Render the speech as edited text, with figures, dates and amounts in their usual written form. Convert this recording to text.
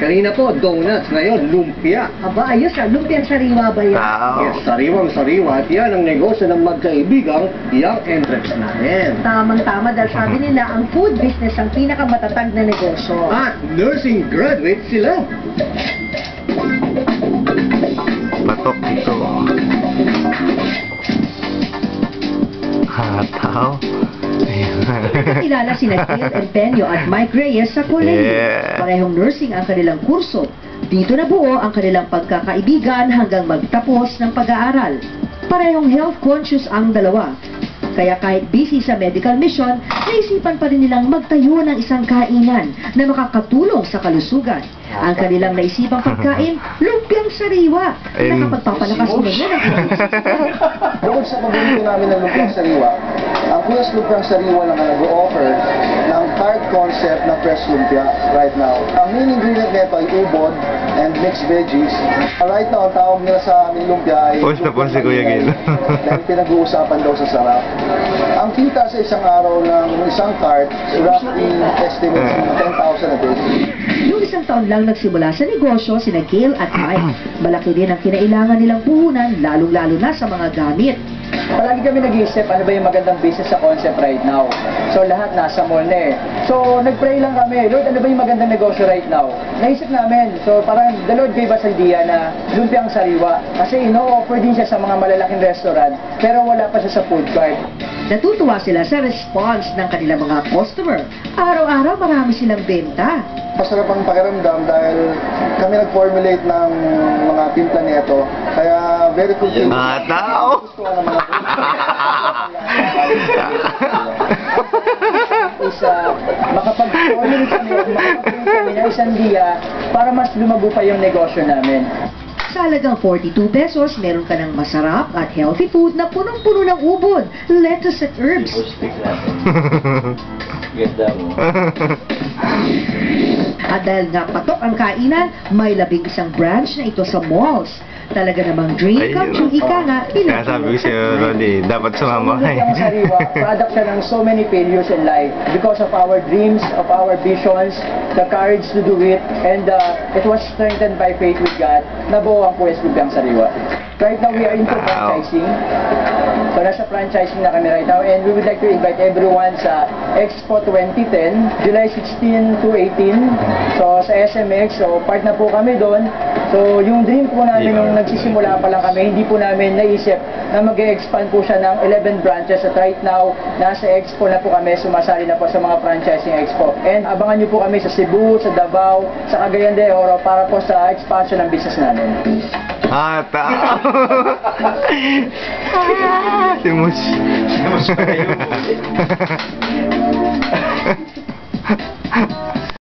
Kanina po, donuts. Ngayon, lumpia. Aba, ayos ah. Lumpiang sariwa ba yan? Yes, sariwang-sariwa. At yan ang negosyo ng magkaibigang Young Entrex natin. Tamang-tama dahil sabi nila, ang food business ang pinakamatatag na negosyo. At nursing graduate sila. Batok ito. Hataw. Kilala sila Phil Empeño at Mike Reyes sa Colay. Yeah. Parehong nursing ang kanilang kurso. Dito nabuo ang kanilang pagkakaibigan hanggang magtapos ng pag-aaral. Parehong health conscious ang dalawa. Kaya kahit busy sa medical mission, naisipan pa rin nilang magtayo ng isang kainan na makakatulong sa kalusugan. Ang kanilang naisipang pagkain, lumpiang sariwa, na nakapagpapalakas umano ng Bukod sa pagbibigay namin ng lumpiang sariwa, ang Kuyas Lumpiang Sariwa lang ang nag-o-offer ng cart concept ng fresh lumpia right now. Ang main ingredient nito ay ubod and mixed veggies. Right now, ang tawag nila sa aming lumpia ay Post na po si Kuya Gil. dahil pinag-uusapan daw sa sarap. Ang kita sa isang araw ng isang cart, roughly estimate 10,000 a day. Yung isang taon lang nagsimula sa negosyo, sina Gail at Mike. Malaki din ang kinailangan nilang puhunan, lalong-lalo na sa mga gamit. Palagi kami nag-iisip ano ba yung magandang business sa concept right now. So lahat nasa mall na eh. So nag-pray lang kami, Lord, ano ba yung magandang negosyo right now? Naisip namin, so parang the Lord gave us idea na lumpiang sariwa. Kasi ino-offer din siya sa mga malalaking restaurant, pero wala pa siya sa food cart. Natutuwa sila sa response ng kanilang mga customer. Araw-araw marami silang benta. Masarap ang pakiramdam dahil kami nag-formulate ng mga timpla nito. Kaya very fulfilling. Hataw. Gusto ko ng mga makapag-formulate kami, makapag-print kami ng isang dia para mas lumago pa yung negosyo namin. Sa halagang 42 pesos, meron ka ng masarap at healthy food na punong-puno ng ubod, lettuce at herbs. At dahil nga patok ang kainan, may labing isang branch na ito sa malls. Talaga namang dream come true, ika nga, Kaya sabi ko sa'yo, Roddy, dapat sumama ka. Lumpiang sariwa, product siya ng so many failures in life because of our dreams, of our visions, the courage to do it, and it was strengthened by faith with God. Nabuo ang Kuyas Lumpiang Sariwa. Right now, we are into franchising. So, nasa franchising na kami right now, and we would like to invite everyone sa Expo 2010, July 16 to 18. So, sa SMX, so part na po kami doon. So, yung dream po namin nung nagsisimula pa lang kami, hindi po namin naisip na mag-e-expand po siya ng 11 branches. At right now, nasa Expo na po kami, sumasali na po sa mga franchising Expo. And abangan nyo po kami sa Cebu, sa Davao, sa Cagayan de Oro para po sa expansion ng business namin. Hataw. Si Mus. Si Mus pa kayo.